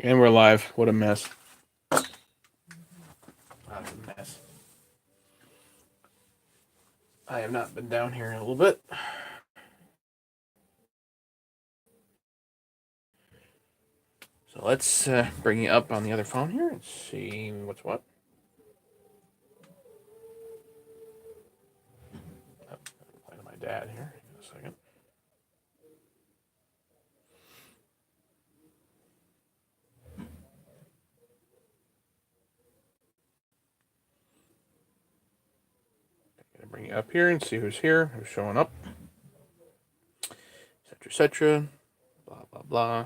And we're live. What a mess. That's a mess. I have not been down here in a little bit. So let's bring you up on the other phone here and see what's what. Oh, play to my dad here. In a second. Gonna bring you up here and see who's here, who's showing up, etc., etc. Blah blah blah.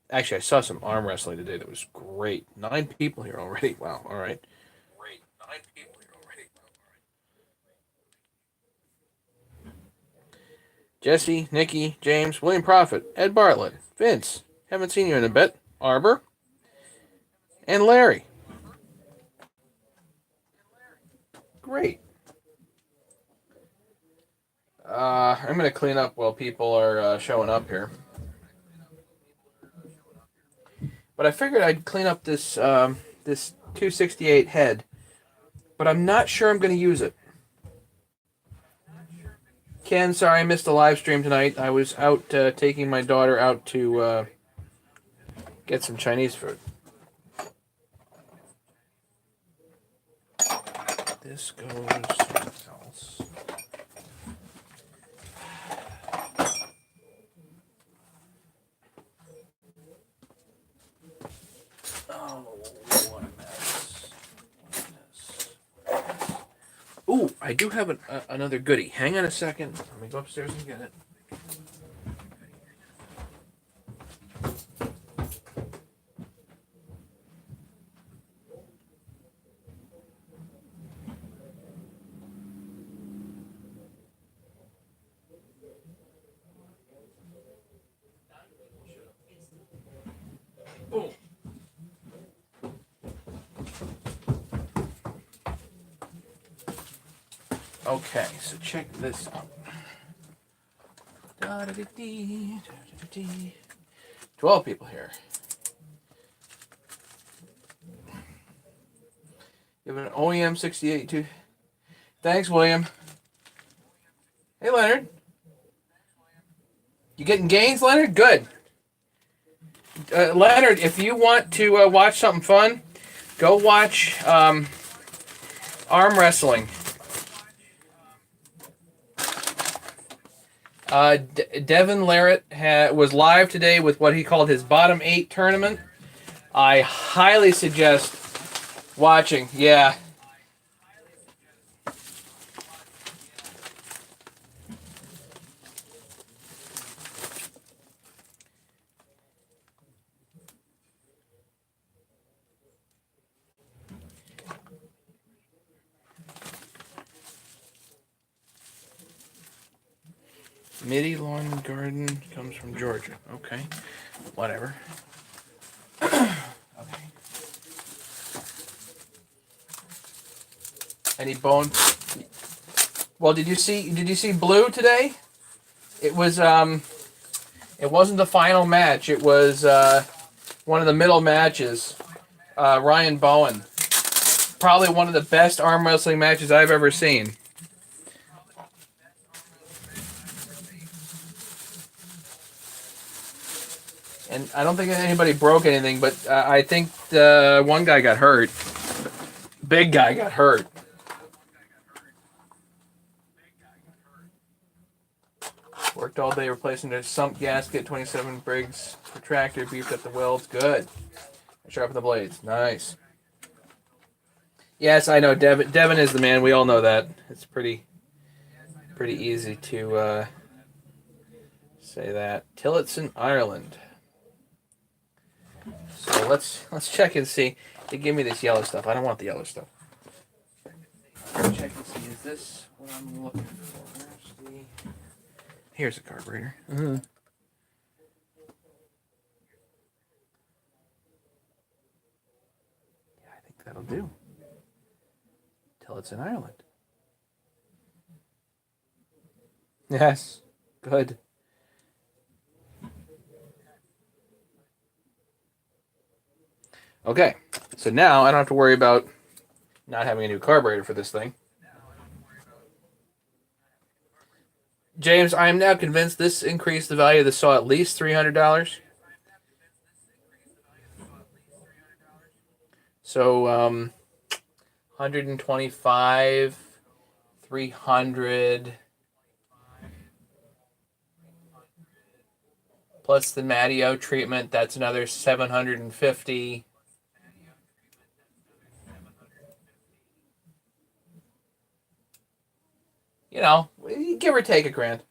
Actually, I saw some arm wrestling today that was great. 9 people here already. Wow. All right. Great. 9 people here already. Wow. All right. Jesse, Nikki, James, William Prophet, Ed Bartlett, Vince. Haven't seen you in a bit. Arbor. And Larry. Great. I'm going to clean up while people are showing up here. But I figured I'd clean up this 268 head. But I'm not sure I'm going to use it. Ken, sorry I missed the live stream tonight. I was out taking my daughter out to get some Chinese food. This goes somewhere else. Oh, what a mess. Ooh, I do have another goodie. Hang on a second. Let me go upstairs and get it. Boom. Okay, so check this out. 12 people here. You have an OEM 68 too. Thanks, William. Hey, Leonard. You getting gains, Leonard? Good. Leonard, if you want to watch something fun, go watch arm wrestling. Devin Larratt was live today with what he called his bottom 8 tournament. I highly suggest watching. Yeah. Midi Lawn and Garden comes from Georgia. Okay. Whatever. Okay. Any bone? Well, did you see Blue today? It was it wasn't the final match. It was one of the middle matches. Ryan Bowen. Probably one of the best arm wrestling matches I've ever seen. And I don't think anybody broke anything, but I think one guy got hurt. Big guy got hurt. Worked all day replacing the sump gasket, 27 Briggs protractor, beefed up the welds. Good. Sharpen the blades. Nice. Yes, I know. Devin is the man. We all know that. It's pretty easy to say that. Tillotson, Ireland. So let's check and see. They give me this yellow stuff. I don't want the yellow stuff. Check and see. Is this what I'm looking for? Here's a carburetor. Yeah, I think that'll do. Till it's in Ireland. Yes. Good. Okay, so now I don't have to worry about not having a new carburetor for this thing. James, I am now convinced this increased the value of the saw at least $300. So 125, 300 plus the Matteo treatment, that's another 750. You know, give or take $1,000.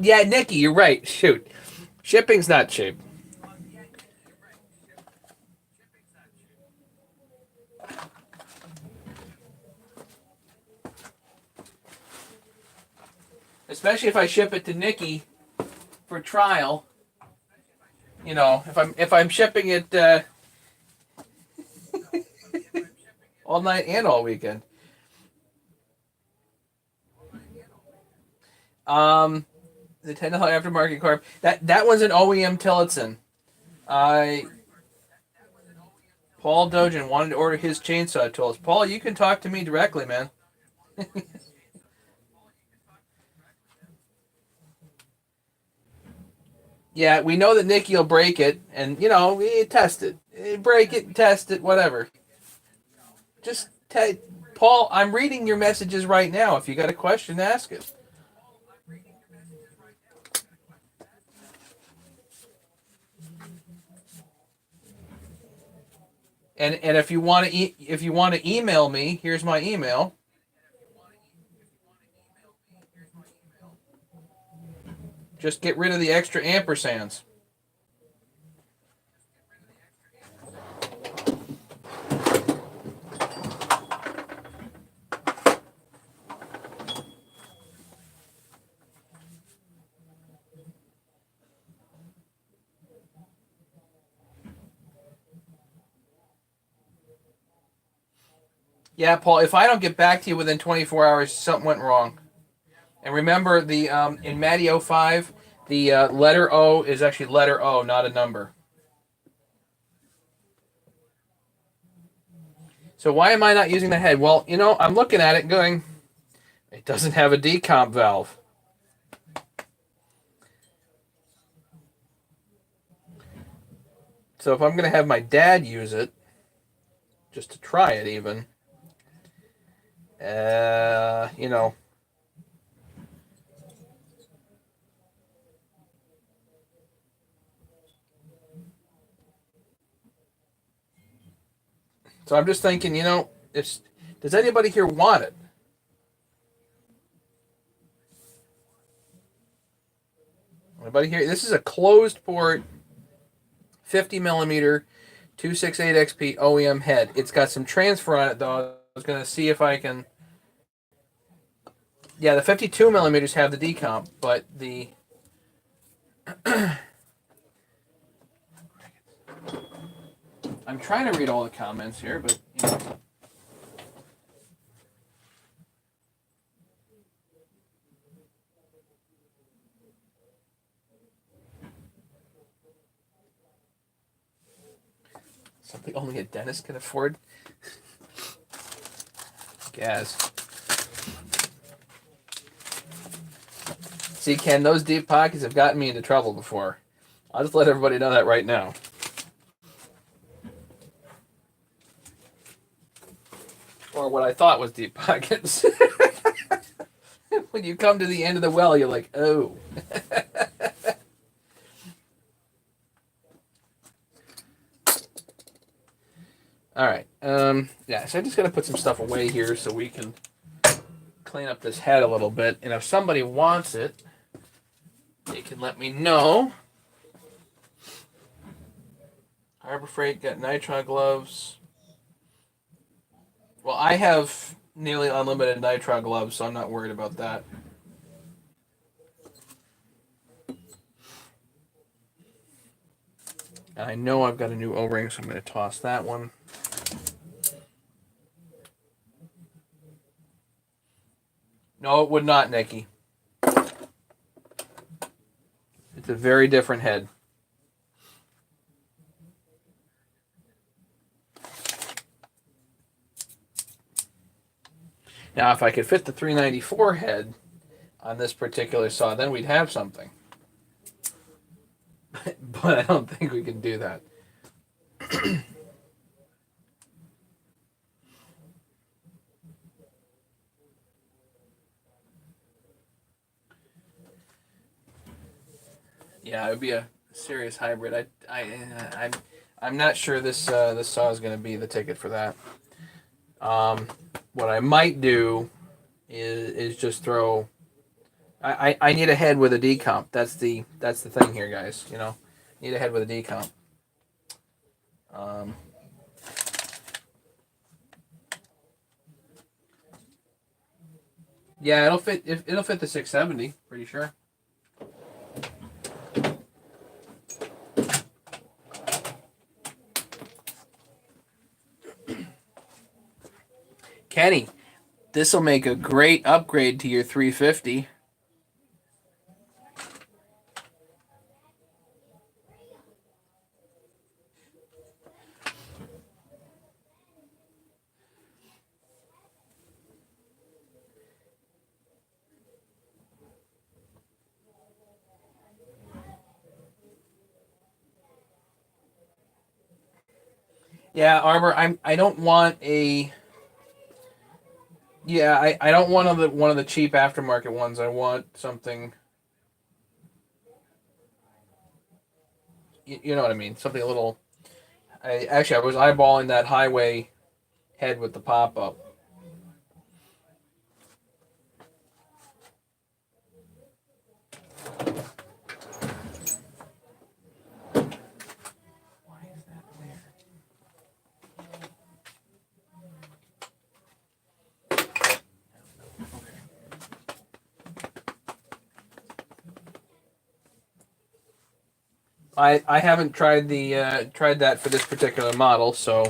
Yeah, Nikki, you're right. Shoot. Shipping's not cheap. Especially if I ship it to Nikki for trial. You know, if I'm shipping it all night and all weekend. The $10 aftermarket carb. That one's an OEM Tillotson. I Paul Dogen wanted to order his chainsaw tools. Paul, you can talk to me directly, man. Yeah, we know that Nikki will break it, and you know, test it, break it, test it, whatever. Just Paul, I'm reading your messages right now. If you got a question, ask it. And if you want to email me, here's my email. Just get rid of the extra ampersands. Yeah, Paul, if I don't get back to you within 24 hours, something went wrong. And remember, the in Matty 05, the letter O is actually letter O, not a number. So why am I not using the head? Well, you know, I'm looking at it going, it doesn't have a decomp valve. So if I'm going to have my dad use it, just to try it even, you know. So I'm just thinking, you know, does anybody here want it? Anybody here? This is a closed port, 50 millimeter, 268XP OEM head. It's got some transfer on it though. I was going to see if I can. Yeah, the 52 millimeters have the decomp, but the I'm trying to read all the comments here, but you know. Something only a dentist can afford. Gas. See, Ken, those deep pockets have gotten me into trouble before. I'll just let everybody know that right now. Or what I thought was deep pockets. When you come to the end of the well, you're like, oh. All right. Yeah, so I just got to put some stuff away here so we can clean up this head a little bit. And if somebody wants it, they can let me know. Harbor Freight got nitrile gloves. Well, I have nearly unlimited nitrile gloves, so I'm not worried about that. And I know I've got a new O-ring, so I'm going to toss that one. No, it would not, Nikki. It's a very different head. Now, if I could fit the 394 head on this particular saw, then we'd have something. But I don't think we can do that. Yeah, it would be a serious hybrid. I'm not sure this saw is going to be the ticket for that. What I might do is just throw. I need a head with a decomp. That's the thing here, guys. You know, need a head with a decomp. Yeah, it'll fit. It'll fit the 670. Pretty sure. Kenny, this will make a great upgrade to your 350. Yeah, Arbor, I don't want a. Yeah, I don't want one of the cheap aftermarket ones. I want something. You know what I mean? Something a little. I was eyeballing that highway head with the pop up. Why is that there? I haven't tried tried that for this particular model, so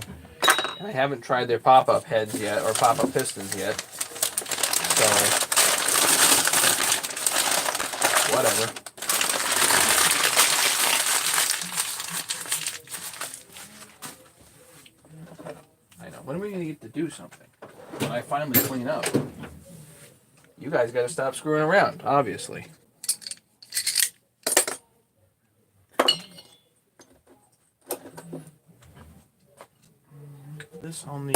I haven't tried their pop up heads yet or pop up pistons yet. So whatever. I know. When are we gonna get to do something? When I finally clean up. You guys got to stop screwing around, obviously. This I'll need.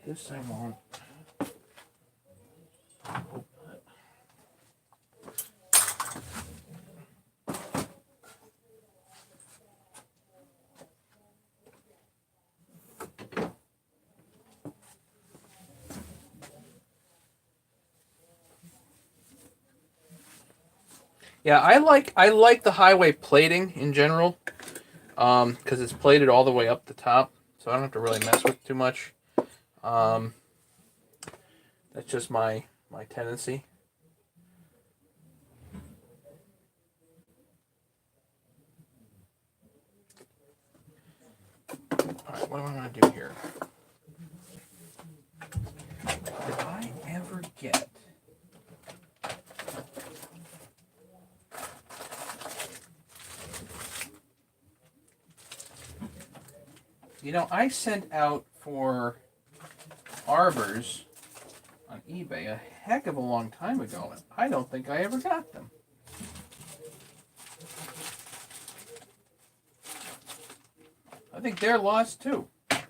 This I won't. Yeah, I like the highway plating in general, because it's plated all the way up the top, so I don't have to really mess with too much. That's just my tendency. All right, what do I want to do here? Did I ever get? You know, I sent out for arbors on eBay a heck of a long time ago, and I don't think I ever got them. I think they're lost too. It's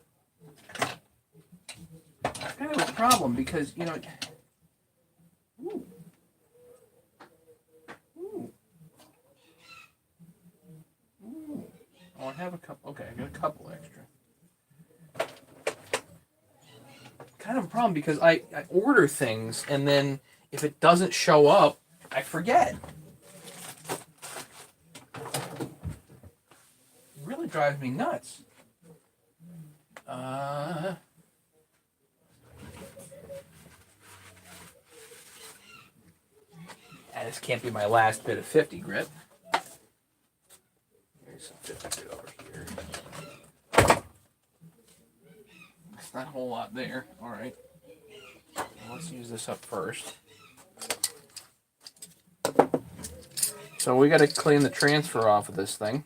kind of a problem because, you know. Ooh. Ooh. Ooh. Oh, I have a couple. Okay, I got a couple extra. Kind of a problem because I order things and then if it doesn't show up, I forget. It really drives me nuts. This can't be my last bit of 50 grit. Here's some 50 grit over here. Not a whole lot there. All right. Well, let's use this up first. So we got to clean the transfer off of this thing.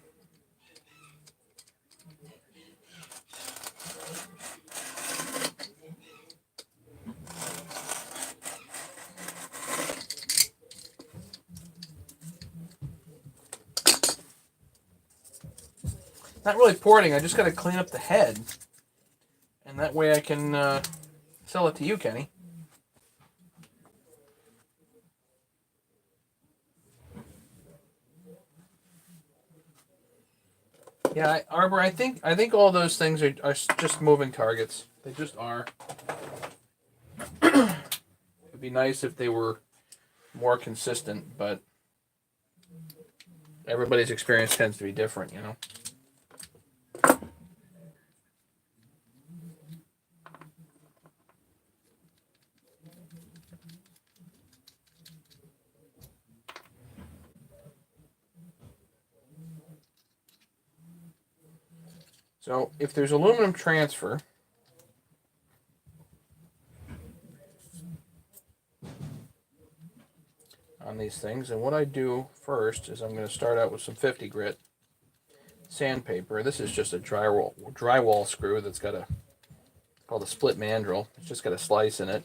Not really porting, I just got to clean up the head. And that way I can sell it to you, Kenny. Yeah, Arbor, I think all those things are just moving targets. They just are. It'd be nice if they were more consistent, but everybody's experience tends to be different, you know. So if there's aluminum transfer, on these things, and what I do first is I'm going to start out with some 50 grit sandpaper. This is just a drywall screw that's got called a split mandrel. It's just got a slice in it.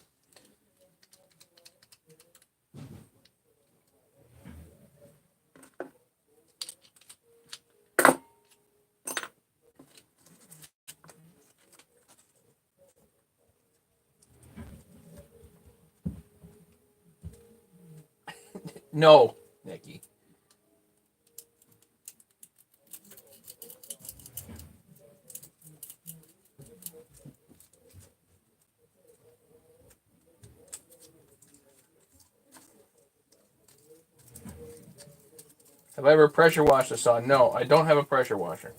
No, Nikki. Have I ever pressure washed a saw? No, I don't have a pressure washer.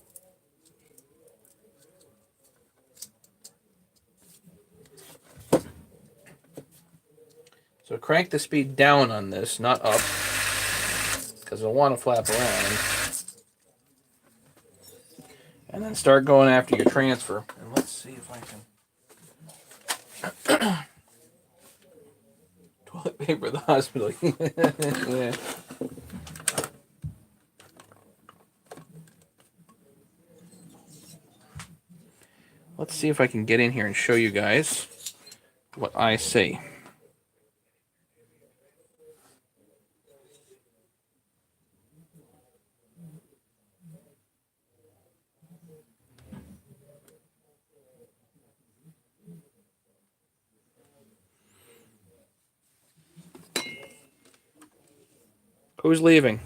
So crank the speed down on this, not up, because it'll want to flap around. And then start going after your transfer. And let's see if I can... Toilet paper at the hospital. Yeah. Let's see if I can get in here and show you guys what I see. Who's leaving?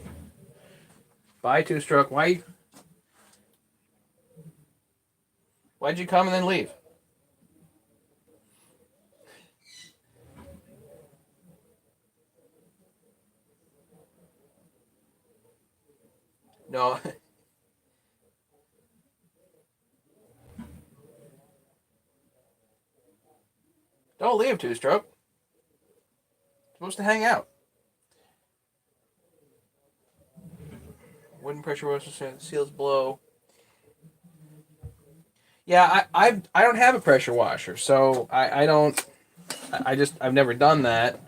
Bye, two-stroke. Why'd you come and then leave? No. Don't leave, two-stroke. Supposed to hang out. Wooden pressure washer seals below. Yeah, I don't have a pressure washer, so I've never done that.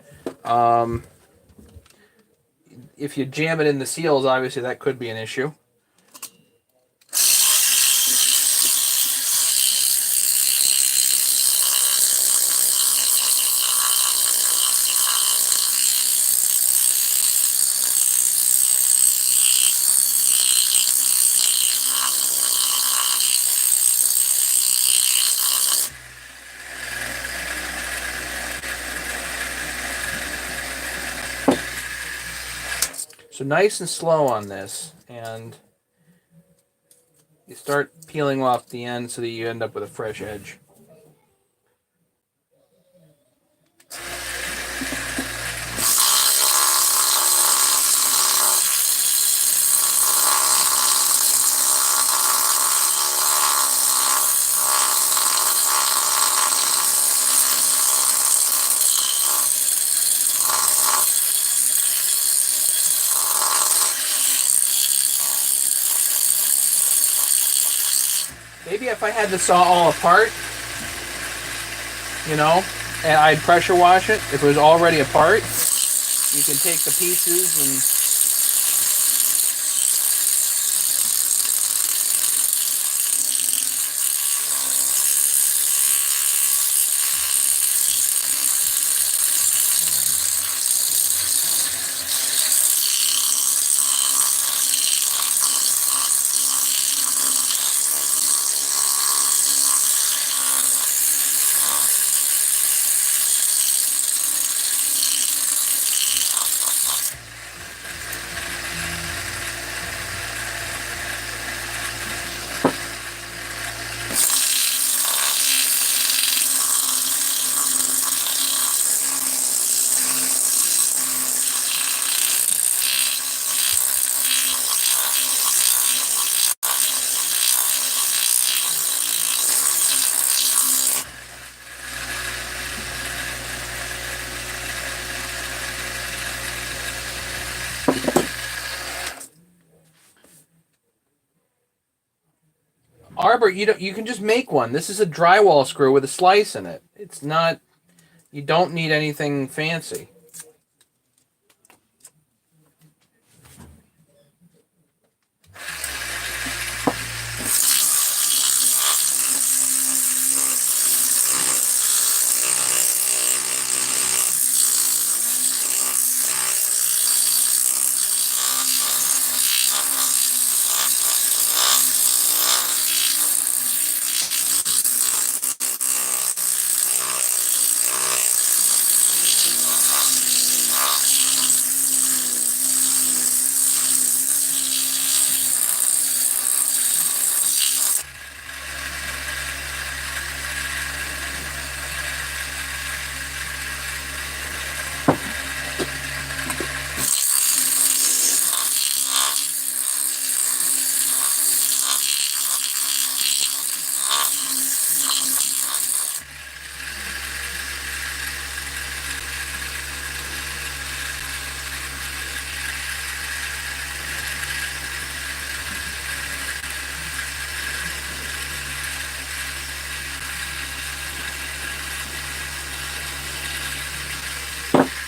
If you jam it in the seals, obviously that could be an issue. So nice and slow on this, and you start peeling off the end so that you end up with a fresh edge. Maybe if I had the saw all apart, you know, and I'd pressure wash it, if it was already apart, you can take the pieces Arbor, you can just make one. This is a drywall screw with a slice in it. It's not. You don't need anything fancy.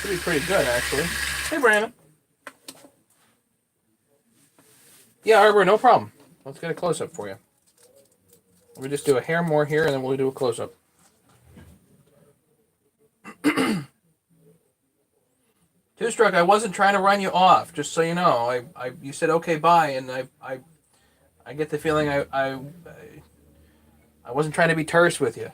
Should be pretty good, actually. Hey, Brandon. Yeah, Arbor, no problem. Let's get a close-up for you. We'll just do a hair more here, and then we'll do a close-up. Two-stroke, I wasn't trying to run you off, just so you know. You said okay, bye, and I get the feeling I wasn't trying to be terse with you.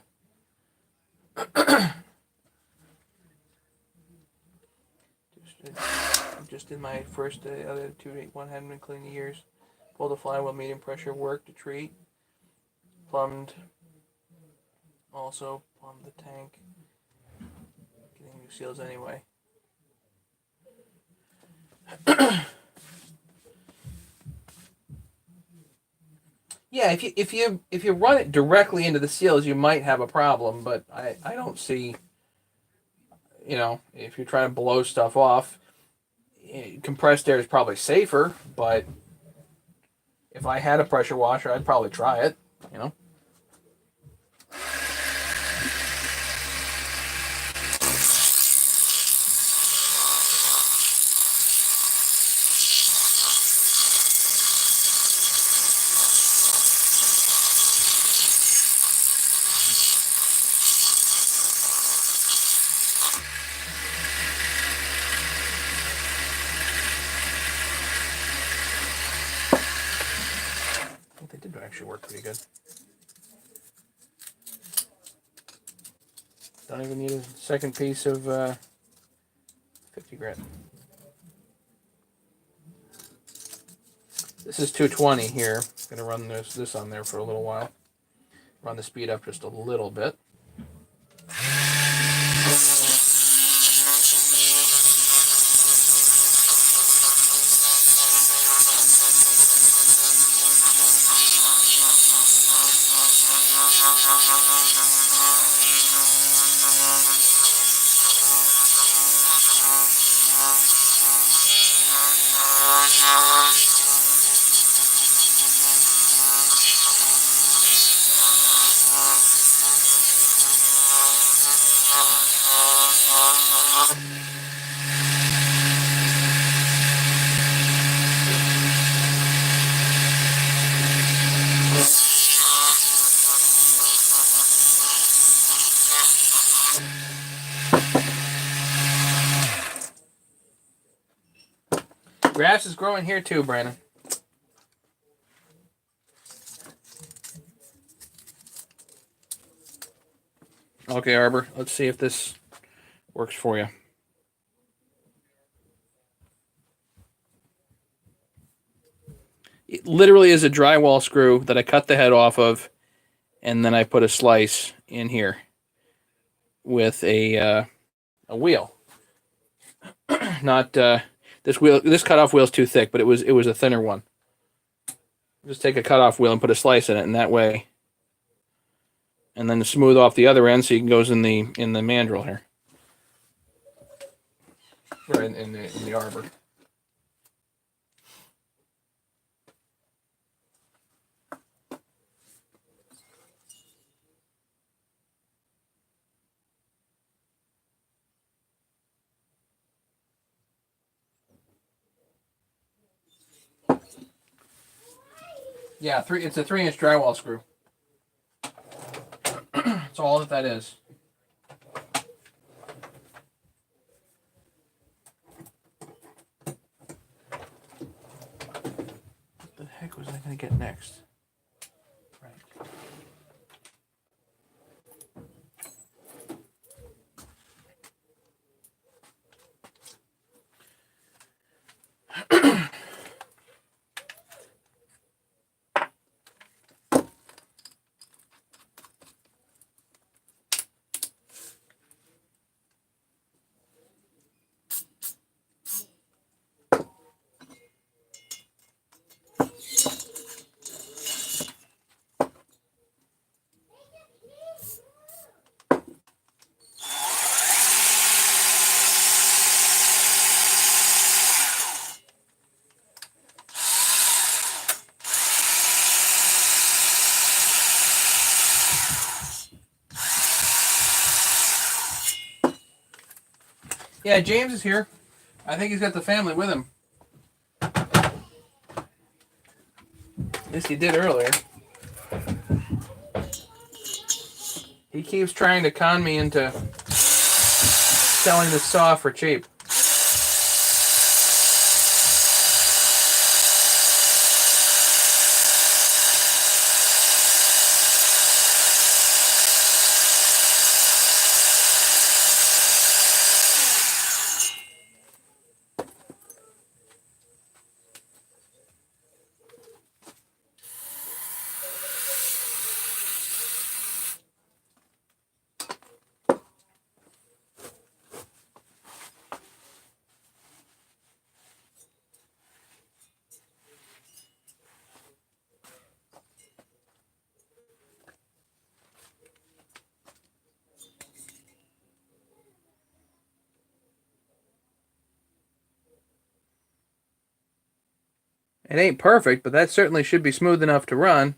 Just in my first other 281 hadn't been clean in years. Pulled the flywheel, medium pressure work to treat. Plumbed. Also plumbed the tank. Getting new seals anyway. Yeah, if you run it directly into the seals, you might have a problem. But I don't see. You know, if you're trying to blow stuff off, compressed air is probably safer. But if I had a pressure washer, I'd probably try it. You know. They did actually work pretty good. Don't even need a second piece of 50 grit. This is 220 here. I'm gonna run this on there for a little while. Run the speed up just a little bit. Grass is growing here too, Brandon. Okay, Arbor, let's see if this works for you. It literally is a drywall screw that I cut the head off of, and then I put a slice in here with a wheel. Not this wheel. This cutoff wheel is too thick, but it was a thinner one. Just take a cutoff wheel and put a slice in it, and that way, and then smooth off the other end so it goes in the mandrel here, or in the arbor. Yeah, it's a 3-inch drywall screw. That's all that is. What the heck was I going to get next? Right. Yeah, James is here. I think he's got the family with him. At least he did earlier. He keeps trying to con me into selling the saw for cheap. It ain't perfect, but that certainly should be smooth enough to run.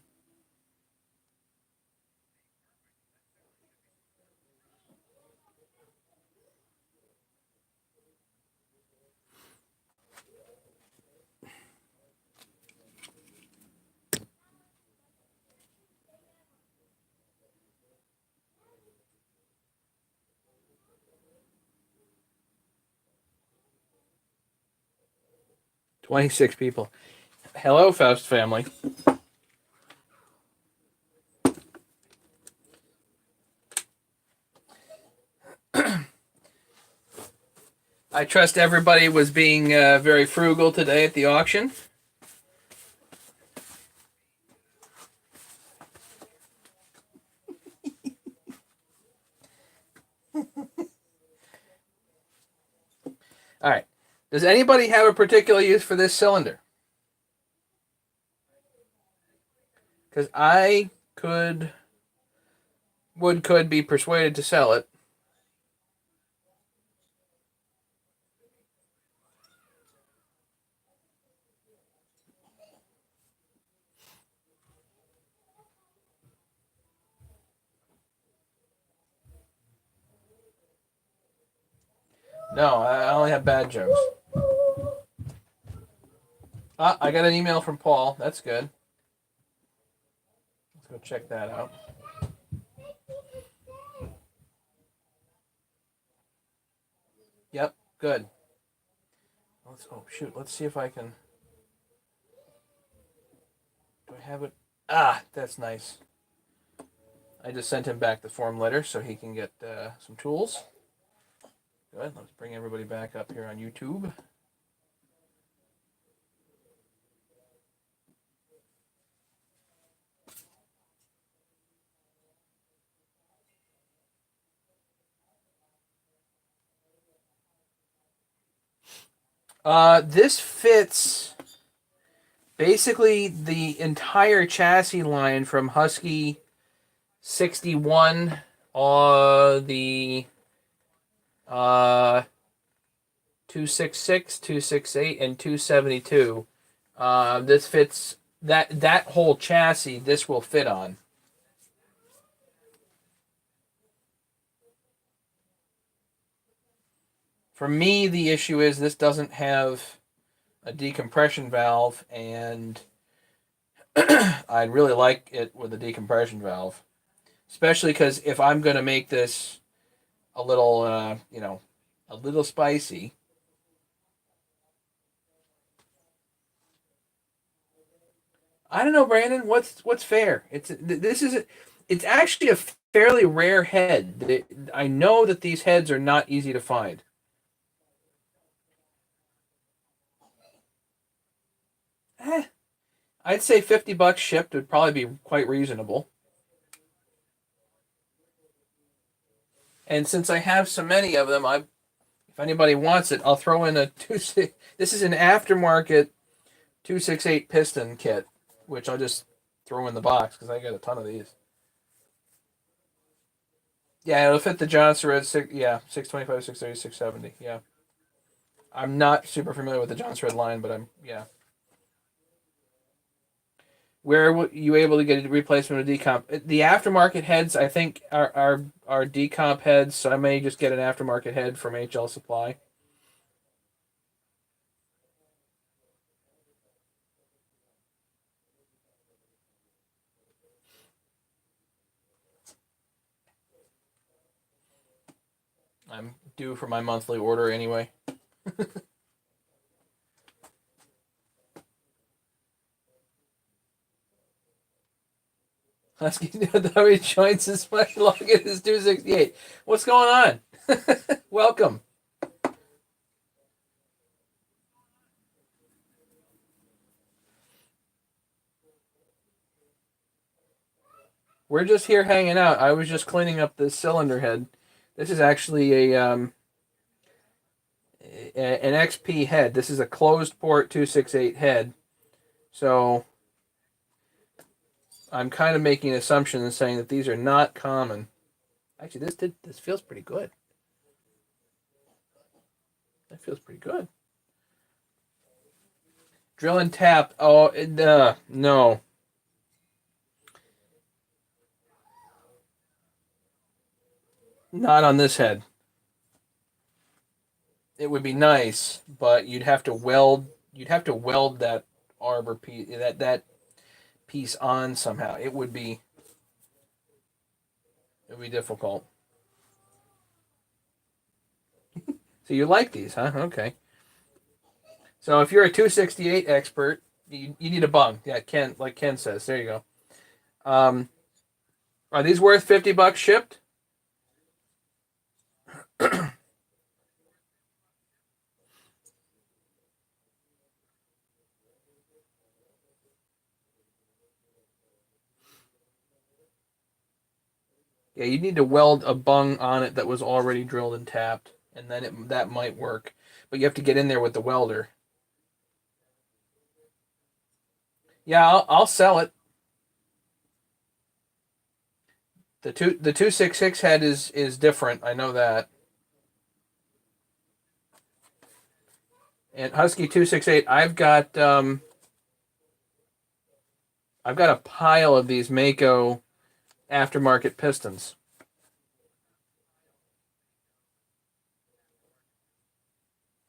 $26 people. Hello, Faust family. I trust everybody was being very frugal today at the auction. All right. Does anybody have a particular use for this cylinder? Because I could be persuaded to sell it. No, I only have bad jokes. I got an email from Paul. That's good. Let's go check that out. Yep, good. Let's see if I can. Do I have it? Ah, that's nice. I just sent him back the form letter so he can get some tools. Good. Let's bring everybody back up here on YouTube. This fits basically the entire chassis line from Husky 61, the 266, 268, and 272. This fits that whole chassis. This will fit on. For me, the issue is this doesn't have a decompression valve, and I'd really like it with a decompression valve, especially because if I'm going to make this a little, a little spicy. I don't know, Brandon. What's fair? It's actually a fairly rare head. I know that these heads are not easy to find. Eh, I'd say $50 shipped would probably be quite reasonable. And since I have so many of them, if anybody wants it, I'll throw in a two six. This is an aftermarket 268 piston kit, which I'll just throw in the box because I got a ton of these. Yeah, it'll fit the Johnson Red 625, 630, 670. Yeah, I'm not super familiar with the Johnson Red line, but I'm yeah. Where were you able to get a replacement of decomp? The aftermarket heads, I think, are decomp heads, so I may just get an aftermarket head from HL Supply. I'm due for my monthly order anyway. Husky W joins his special log in his 268. What's going on? Welcome. We're just here hanging out. I was just cleaning up this cylinder head. This is actually an XP head. This is a closed port 268 head. So I'm kind of making an assumption and saying that these are not common. Actually, this feels pretty good. That feels pretty good. Drill and tap. Oh, no. Not on this head. It would be nice, but you'd have to weld. You'd have to weld that arbor piece, that piece on somehow. It would be difficult. So you like these, huh? Okay. So if you're a 268 expert, you need a bung. Yeah, Ken, like Ken says. There you go. Um, are these worth $50 shipped? Yeah, you need to weld a bung on it that was already drilled and tapped, and then that might work. But you have to get in there with the welder. Yeah, I'll sell it. The 266 head is different. I know that. And Husky 268, I've got a pile of these Mako aftermarket pistons,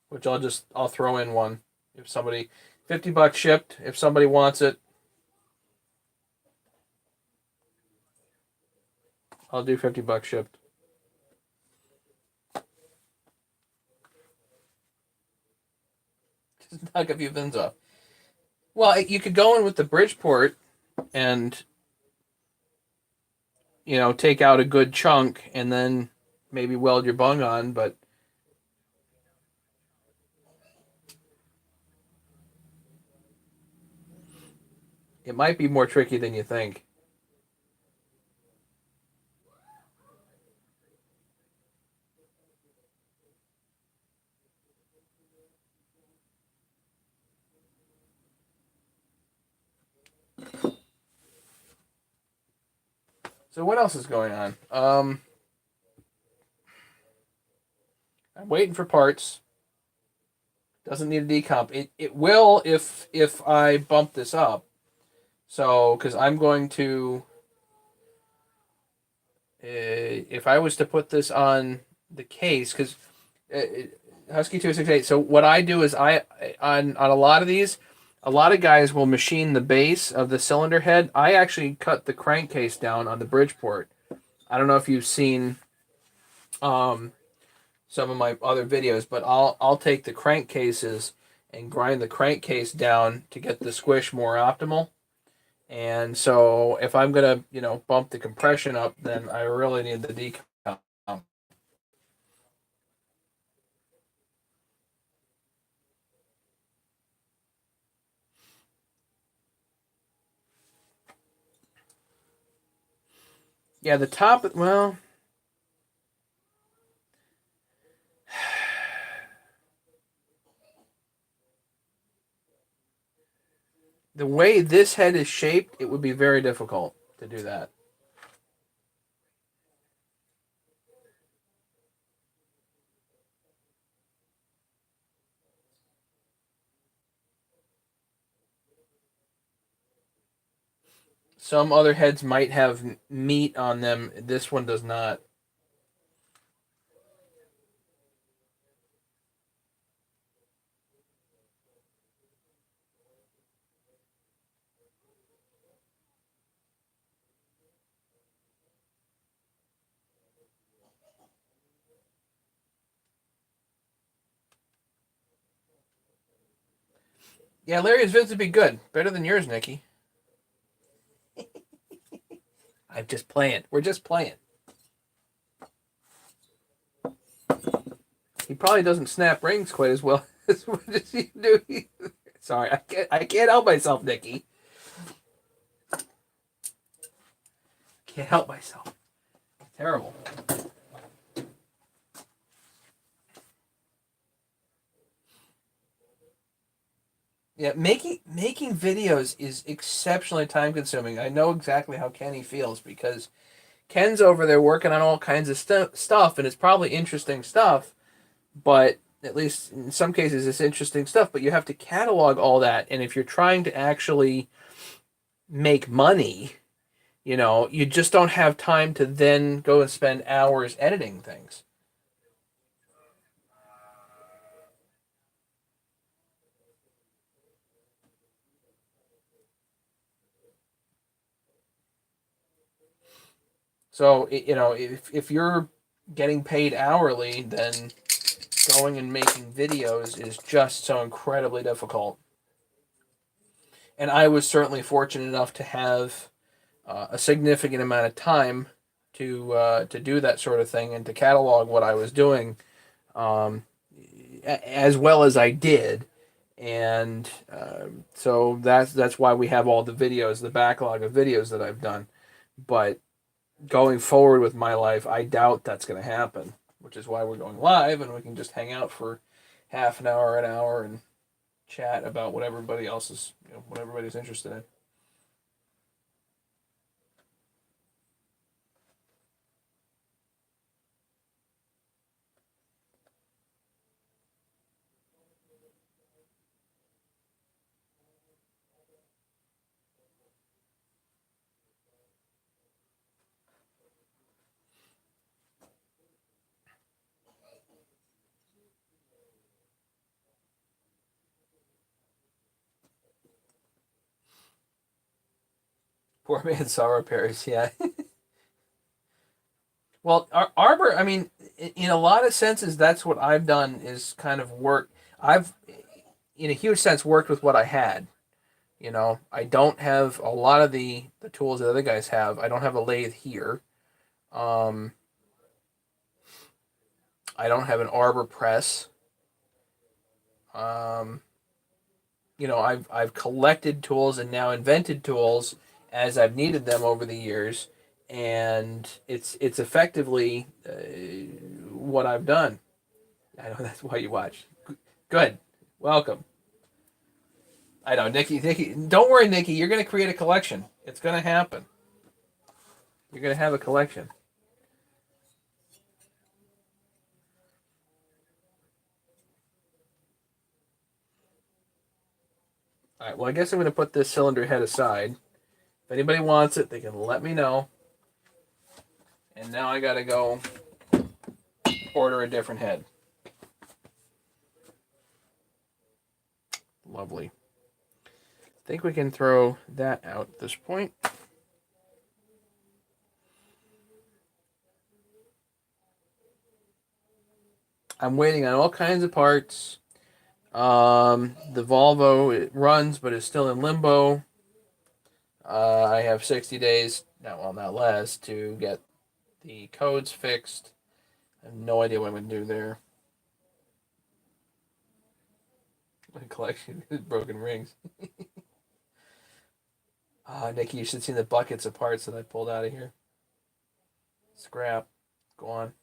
which I'll throw in one if somebody $50 shipped. If somebody wants it, I'll do $50 shipped. Just knock a few pins off. Well, you could go in with the Bridgeport and take out a good chunk and then maybe weld your bung on, but it might be more tricky than you think. So what else is going on? I'm waiting for parts. Doesn't need a decomp. It will if I bump this up. So because I'm going to if I was to put this on the case because Husky 268. So what I do is I on a lot of these A lot of guys will machine the base of the cylinder head. I actually cut the crankcase down on the Bridgeport. I don't know if you've seen um, some of my other videos, but I'll take the crankcases and grind the crankcase down to get the squish more optimal. And so if I'm gonna, bump the compression up, then I really need the decom. Yeah, the top, well, the way this head is shaped, it would be very difficult to do that. Some other heads might have meat on them. This one does not. Yeah, Larry's vids would be good. Better than yours, Nikki. I'm just playing. We're just playing. He probably doesn't snap rings quite as well as what does he do. Sorry, I can't help myself, Nikki. Can't help myself. Terrible. Yeah, making videos is exceptionally time consuming. I know exactly how Kenny feels because Ken's over there working on all kinds of stuff, and it's probably interesting stuff, but at least in some cases it's interesting stuff, but you have to catalog all that, and if you're trying to actually make money, you just don't have time to then go and spend hours editing things. So, if you're getting paid hourly, then going and making videos is just so incredibly difficult. And I was certainly fortunate enough to have a significant amount of time to do that sort of thing and to catalog what I was doing, um, as well as I did. And so that's why we have all the videos, the backlog of videos that I've done. But going forward with my life, I doubt that's going to happen, which is why we're going live and we can just hang out for half an hour, and chat about what everybody else is, what everybody's interested in. Poor man saw repairs, yeah. Well, Arbor, I mean, in a lot of senses, that's what I've done is kind of work. I've, in a huge sense, worked with what I had. I don't have a lot of the tools that other guys have. I don't have a lathe here. Um, I don't have an arbor press. Um, I've collected tools and now invented tools as I've needed them over the years, and it's effectively what I've done. I know that's why you watch. Good, welcome. I know, Nikki. Don't worry, Nikki. You're gonna create a collection. It's gonna happen. You're gonna have a collection. All right. Well, I guess I'm gonna put this cylinder head aside. If anybody wants it, they can let me know. And now I gotta go order a different head. Lovely. think we can throw that out at this point. I'm waiting on all kinds of parts. The Volvo, it runs, but is still in limbo. I have 60 days, not less, to get the codes fixed. I have no idea what I'm going to do there. My collection of broken rings. Nikki, you should see the buckets of parts that I pulled out of here. Scrap. Go on.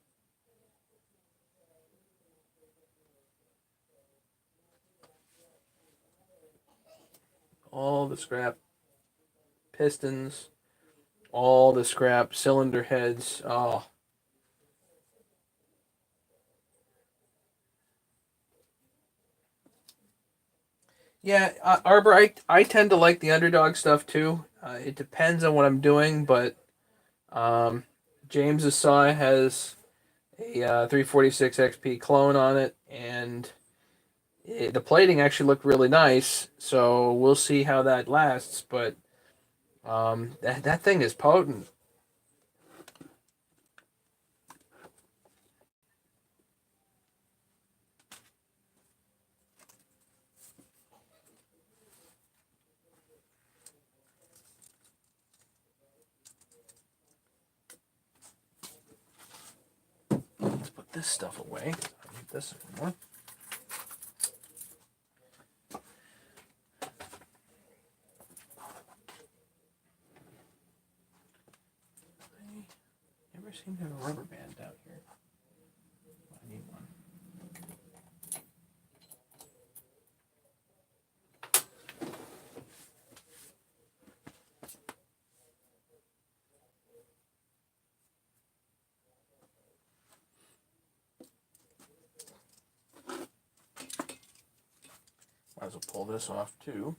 All the scrap pistons, all the scrap cylinder heads. Oh. Yeah, Arbor, I tend to like the underdog stuff too. It depends on what I'm doing, but um, James's saw has a 346 XP clone on it, and the plating actually looked really nice. So we'll see how that lasts. But that thing is potent. Let's put this stuff away. I don't need this anymore. I never seem to have a rubber band out here. I need one. Might as well pull this off too.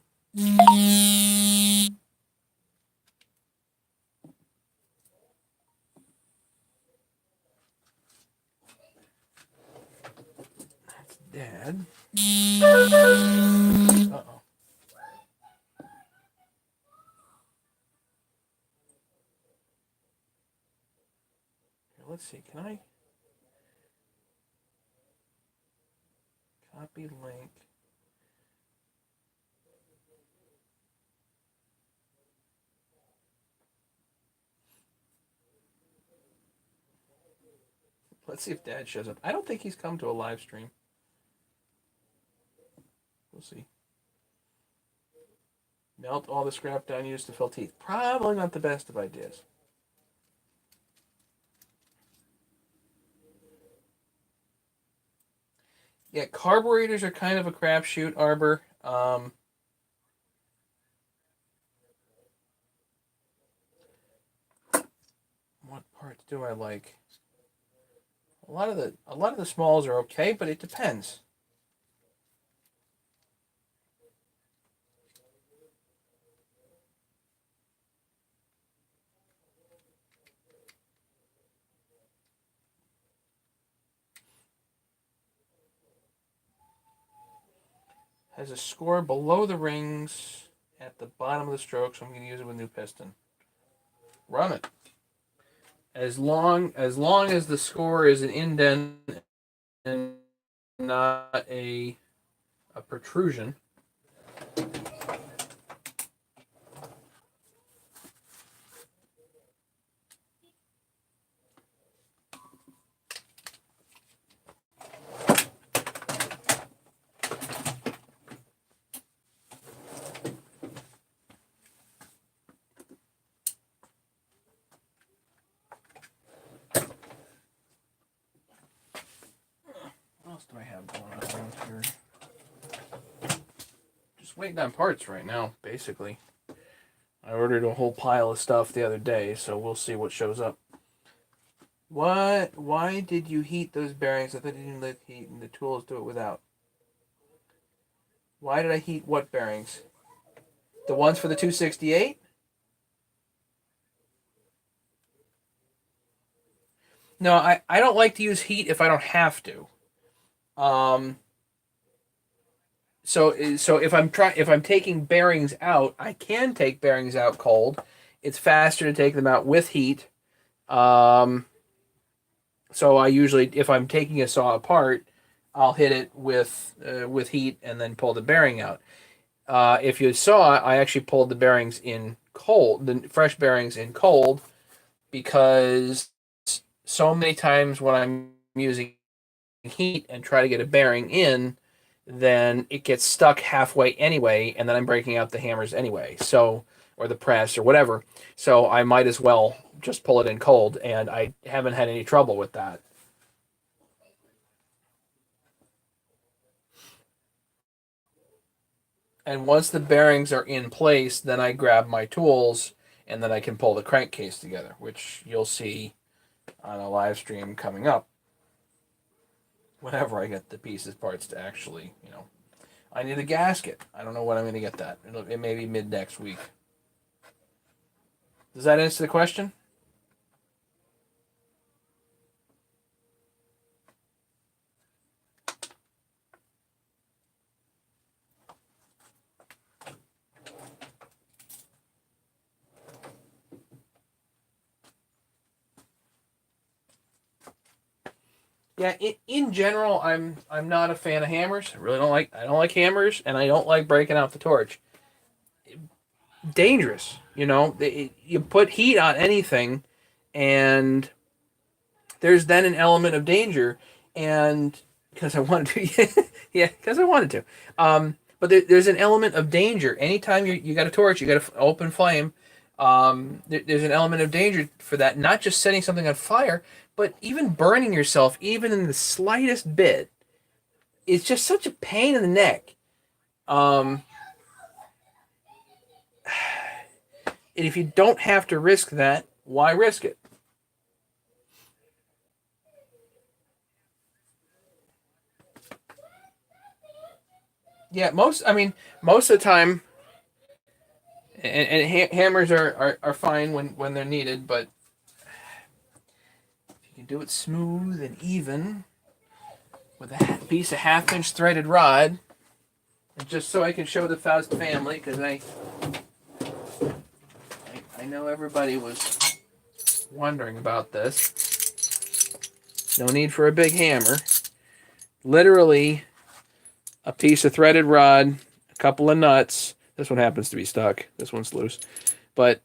That's Dad. Uh-oh. Here, let's see. Can I copy link? Let's see if Dad shows up. I don't think he's come to a live stream. We'll see. Melt all the scrap down used to fill teeth. Probably not the best of ideas. Yeah, carburetors are kind of a crapshoot, Arbor. What parts do I like? A lot of the smalls are okay, but it depends. Has a score below the rings at the bottom of the stroke, so I'm going to use it with new piston. Run it. As long as the score is an indent and not a protrusion. What else do I have going on around here? Just waiting on parts right now, basically. I ordered a whole pile of stuff the other day, so we'll see what shows up. What? Why did you heat those bearings? I thought you didn't let heat, and the tools do it without. Why did I heat what bearings? The ones for the 268? No, I don't like to use heat if I don't have to. Um, So if I'm taking bearings out, I can take bearings out cold. It's faster to take them out with heat. Um, so I usually, if I'm taking a saw apart, I'll hit it with heat and then pull the bearing out. If you saw, I actually pulled the bearings in cold, the fresh bearings in cold, because so many times when I'm using heat and try to get a bearing in, then it gets stuck halfway anyway, and then I'm breaking out the hammers anyway. So, or the press or whatever. So I might as well just pull it in cold, and I haven't had any trouble with that. And once the bearings are in place, then I grab my tools and then I can pull the crankcase together, which you'll see on a live stream coming up whenever I get the pieces parts to actually, I need a gasket. I don't know when I'm going to get that. It may be mid next week. Does that answer the question? Yeah, in general, I'm not a fan of hammers. I don't like hammers, and I don't like breaking out the torch. Dangerous, you put heat on anything, and there's then an element of danger, and because I wanted to, yeah, because I wanted to. But there's an element of danger anytime you got a torch, you got an open flame. There's an element of danger for that, not just setting something on fire, but even burning yourself, even in the slightest bit. It's just such a pain in the neck. Um, and if you don't have to risk that, why risk it? Yeah, most of the time, and hammers are fine when they're needed, but if you can do it smooth and even with a piece of half-inch threaded rod, and just so I can show the Faust family, because I know everybody was wondering about this. No need for a big hammer. Literally, a piece of threaded rod, a couple of nuts. This one happens to be stuck. This one's loose, but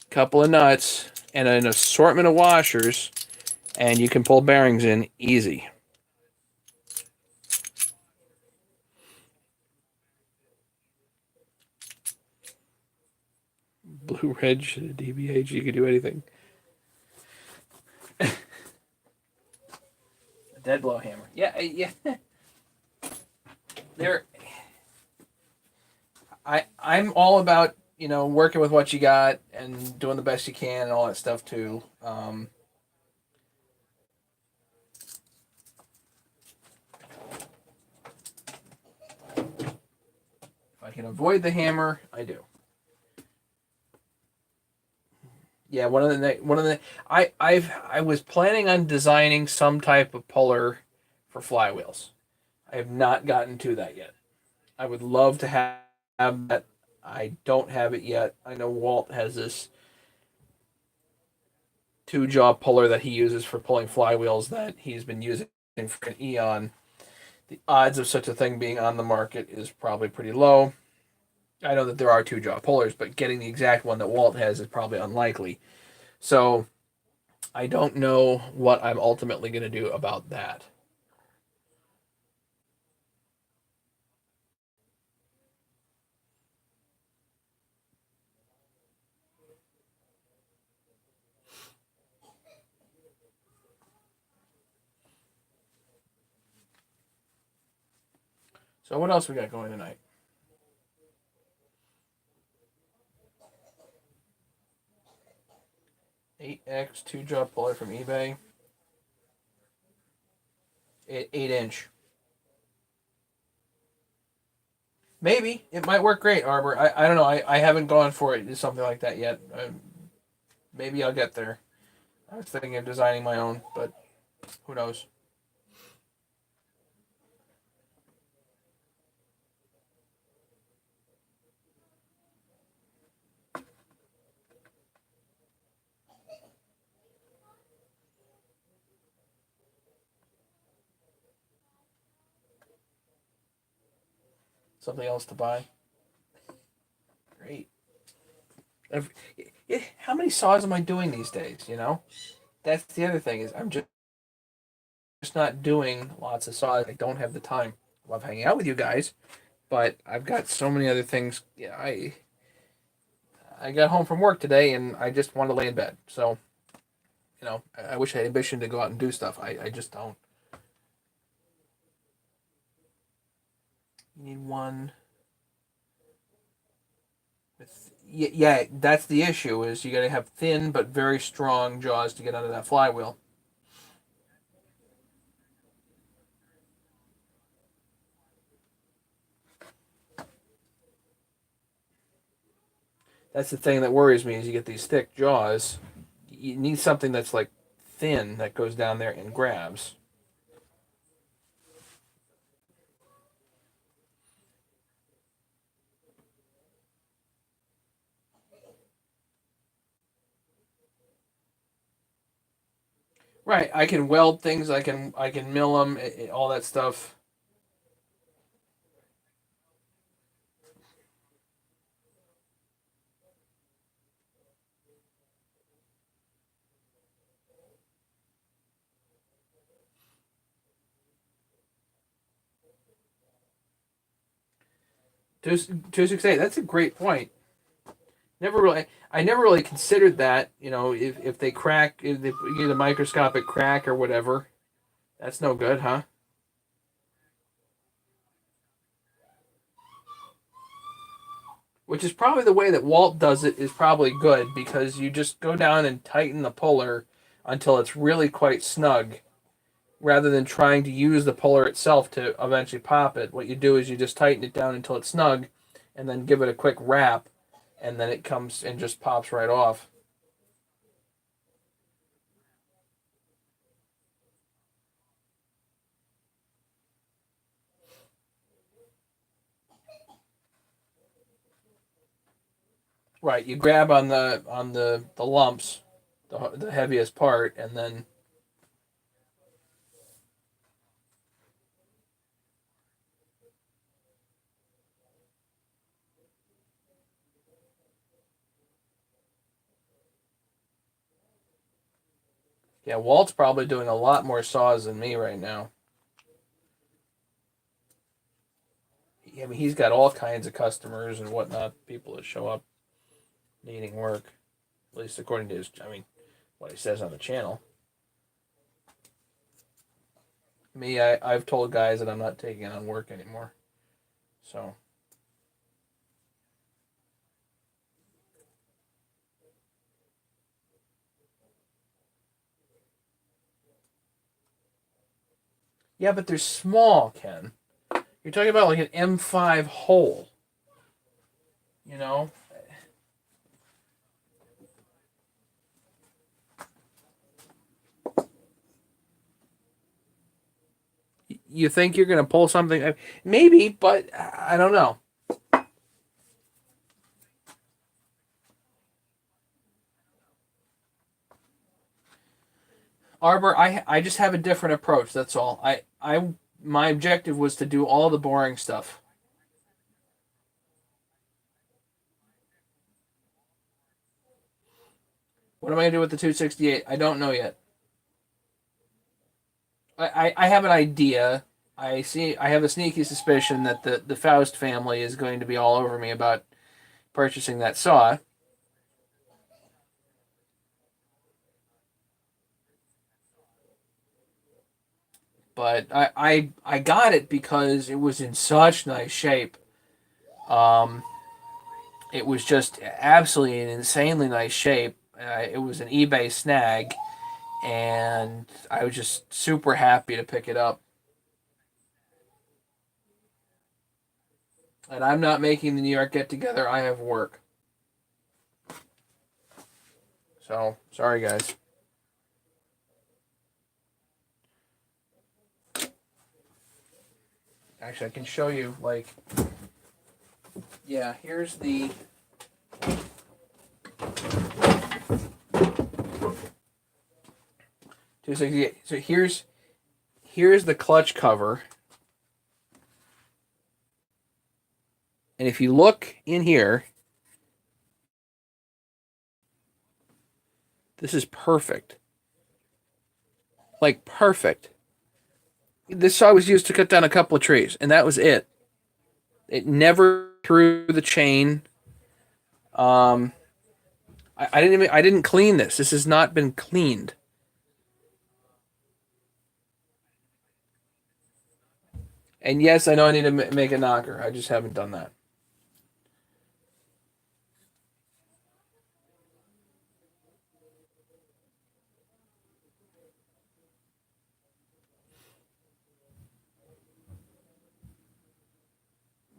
a couple of nuts and an assortment of washers, and you can pull bearings in easy. Blue Ridge, DBH, you can do anything. A dead blow hammer. Yeah, yeah. There, I'm all about working with what you got and doing the best you can and all that stuff too. If I can avoid the hammer, I do. Yeah, I was planning on designing some type of puller for flywheels. I have not gotten to that yet. I would love to have that. I don't have it yet. I know Walt has this two jaw puller that he uses for pulling flywheels that he's been using for an eon. The odds of such a thing being on the market is probably pretty low. I know that there are two jaw pullers, but getting the exact one that Walt has is probably unlikely. So I don't know what I'm ultimately going to do about that. So what else we got going tonight? 8X two jaw puller from eBay. 8 inch. Maybe it might work great, Arbor. I don't know. I haven't gone for it something like that yet. Maybe I'll get there. I was thinking of designing my own, but who knows? Something else to buy. Great. How many saws am I doing these days? You know, that's the other thing is I'm just not doing lots of saws. I don't have the time. I love hanging out with you guys, but I've got so many other things. Yeah, I got home from work today and I just want to lay in bed. So, I wish I had ambition to go out and do stuff. I just don't. You need one with yeah. That's the issue. Is you got to have thin but very strong jaws to get under that flywheel. That's the thing that worries me is you get these thick jaws. You need something that's like thin that goes down there and grabs. Right, I can weld things. I can mill them. All that stuff. Two 6 8. That's a great point. I never really considered that. If they crack, if they get a microscopic crack or whatever, that's no good, huh? Which is probably the way that Walt does it is probably good because you just go down and tighten the puller until it's really quite snug, rather than trying to use the puller itself to eventually pop it. What you do is you just tighten it down until it's snug, and then give it a quick wrap, and then it comes and just pops right off. Right, you grab on the lumps, the heaviest part, and then yeah, Walt's probably doing a lot more saws than me right now. I mean, he's got all kinds of customers and whatnot, people that show up needing work, at least according to his, I mean, what he says on the channel. Me, I've told guys that I'm not taking on work anymore. So, yeah, but they're small, Ken. You're talking about like an M5 hole, you know? You think you're going to pull something? Maybe, but I don't know. Arbor, I just have a different approach. That's all. My objective was to do all the boring stuff. What am I gonna do with the 268? I don't know yet. I have an idea. I have a sneaky suspicion that the Faust family is going to be all over me about purchasing that saw. But I got it because it was in such nice shape. Um, it was just absolutely an insanely nice shape. It was an eBay snag, and I was just super happy to pick it up. And I'm not making the New York get together. I have work. So sorry, guys. Actually, I can show you. Like, yeah, here's the 268. So here's the clutch cover. And if you look in here, this is perfect. Like perfect. This saw was used to cut down a couple of trees, and that was it. It never threw the chain. I didn't clean this. This has not been cleaned. And yes, I know I need to make a knocker. I just haven't done that.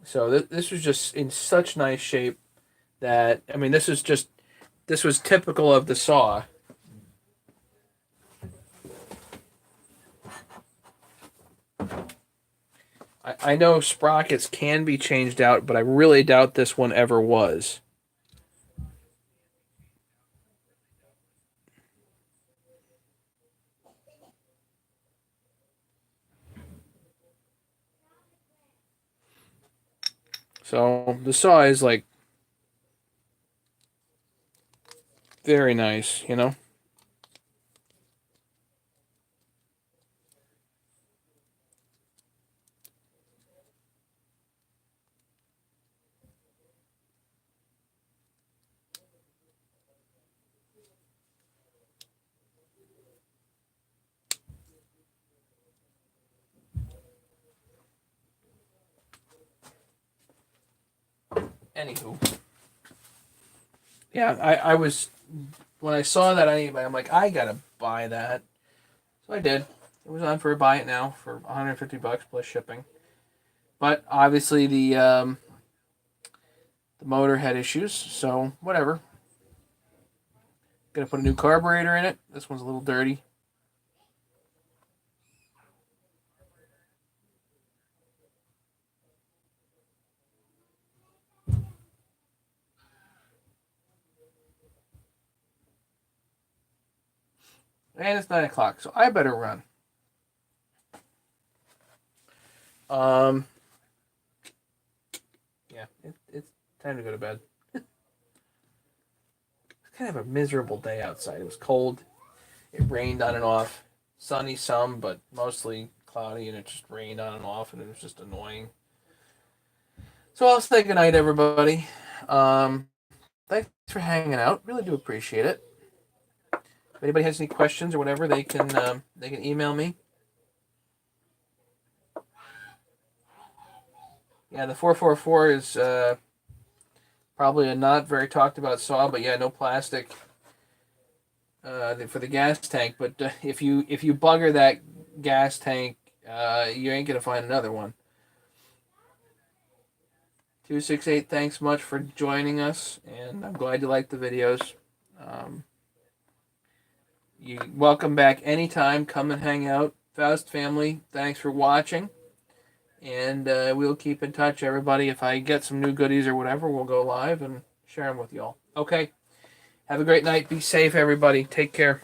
So this was just in such nice shape that, I mean, this was typical of the saw. I know sprockets can be changed out, but I really doubt this one ever was. So the saw is like very nice, you know? Anywho. Yeah, I was, when I saw that on eBay, I'm like, I gotta buy that. So I did. It was on for a buy it now for 150 bucks plus shipping. But obviously the motor had issues, so whatever. Gonna put a new carburetor in it. This one's a little dirty. And it's 9 o'clock, so I better run. Um, yeah, it's time to go to bed. It's kind of a miserable day outside. It was cold. It rained on and off. Sunny some, but mostly cloudy, and it just rained on and off, and it was just annoying. So I'll say goodnight, everybody. Um, Thanks for hanging out. Really do appreciate it. If anybody has any questions or whatever, they can email me. Yeah, the 444 is probably a not very talked about saw, but yeah, no plastic for the gas tank. But if you bugger that gas tank, you ain't gonna find another one. 268, thanks much for joining us, and I'm glad you liked the videos. You welcome back anytime. Come and hang out. Faust family, thanks for watching. And we'll keep in touch, everybody. If I get some new goodies or whatever, we'll go live and share them with y'all. Okay. Have a great night. Be safe, everybody. Take care.